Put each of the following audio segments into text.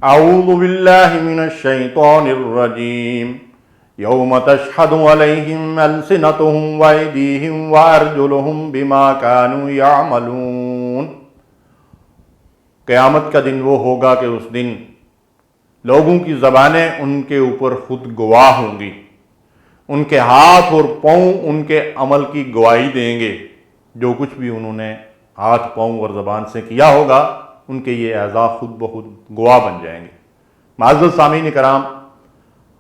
اعوذ باللہ من الشیطان الرجیم یوم تشہد علیہم السنتہم وایدیہم وارجلہم بما کانوا یعملون۔ قیامت کا دن وہ ہوگا کہ اس دن لوگوں کی زبانیں ان کے اوپر خود گواہ ہوں گی، ان کے ہاتھ اور پاؤں ان کے عمل کی گواہی دیں گے۔ جو کچھ بھی انہوں نے ہاتھ، پاؤں اور زبان سے کیا ہوگا، ان کے یہ اعضاء خود بخود گواہ بن جائیں گے۔ معزز سامعین کرام،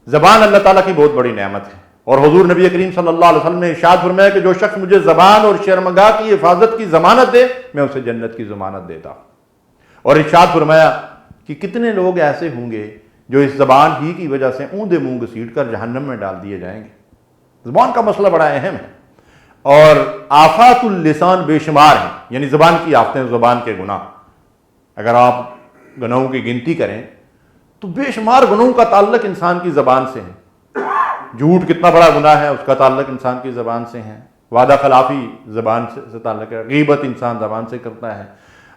زبان اللہ تعالیٰ کی بہت بڑی نعمت ہے، اور حضور نبی کریم صلی اللہ علیہ وسلم نے ارشاد فرمایا کہ جو شخص مجھے زبان اور شرمگاہ کی حفاظت کی ضمانت دے، میں اسے جنت کی ضمانت دیتا ہوں۔ اور ارشاد فرمایا کہ کتنے لوگ ایسے ہوں گے جو اس زبان ہی کی وجہ سے اوندے منہ گھسیٹ کر جہنم میں ڈال دیے جائیں گے۔ زبان کا مسئلہ بڑا اہم ہے، اور آفات اللسان بے شمار ہیں، یعنی زبان کی آفتیں، زبان کے گناہ۔ اگر آپ گناہوں کی گنتی کریں تو بے شمار گناہوں کا تعلق انسان کی زبان سے ہے۔ جھوٹ کتنا بڑا گناہ ہے، اس کا تعلق انسان کی زبان سے ہے۔ وعدہ خلافی زبان سے تعلق ہے۔ غیبت انسان زبان سے کرتا ہے،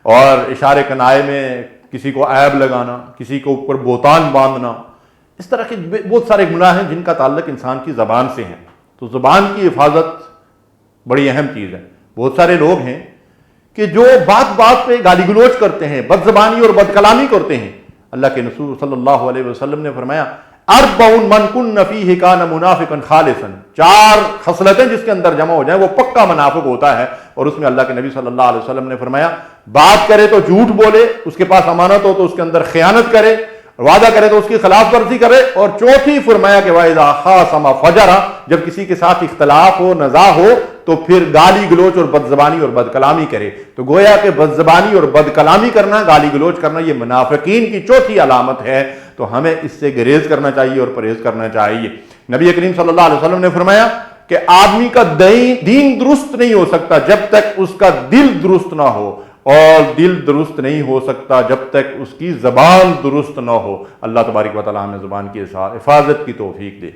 اور اشارے کنائے میں کسی کو عیب لگانا، کسی کو اوپر بہتان باندھنا، اس طرح کے بہت سارے گناہ ہیں جن کا تعلق انسان کی زبان سے ہے۔ تو زبان کی حفاظت بڑی اہم چیز ہے۔ بہت سارے لوگ ہیں کہ جو بات بات پہ گالی گلوچ کرتے ہیں، بد زبانی اور بد کلامی کرتے ہیں۔ اللہ کے رسول صلی اللہ علیہ وسلم نے فرمایا اربع من کن فیہ کان منافقا خالصا، 4 خصلتیں جس کے اندر جمع ہو جائیں وہ پکا منافق ہوتا ہے۔ اور اس میں اللہ کے نبی صلی اللہ علیہ وسلم نے فرمایا بات کرے تو جھوٹ بولے، اس کے پاس امانت ہو تو اس کے اندر خیانت کرے، وعدہ کرے تو اس کی خلاف ورزی کرے، اور چوتھی فرمایا کہ وَإِذَا خَاصَمَ فَجَرَ، جب کسی کے ساتھ اختلاف ہو، نزاع ہو تو پھر گالی گلوچ اور بد زبانی اور بد کلامی کرے۔ تو گویا کہ بد زبانی اور بد کلامی کرنا، گالی گلوچ کرنا، یہ منافقین کی چوتھی علامت ہے۔ تو ہمیں اس سے گریز کرنا چاہیے اور پرہیز کرنا چاہیے۔ نبی کریم صلی اللہ علیہ وسلم نے فرمایا کہ آدمی کا دین درست نہیں ہو سکتا جب تک اس کا دل درست نہ ہو، اور دل درست نہیں ہو سکتا جب تک اس کی زبان درست نہ ہو۔ اللہ تبارک و تعالی ہمیں زبان کی حفاظت کی توفیق دے۔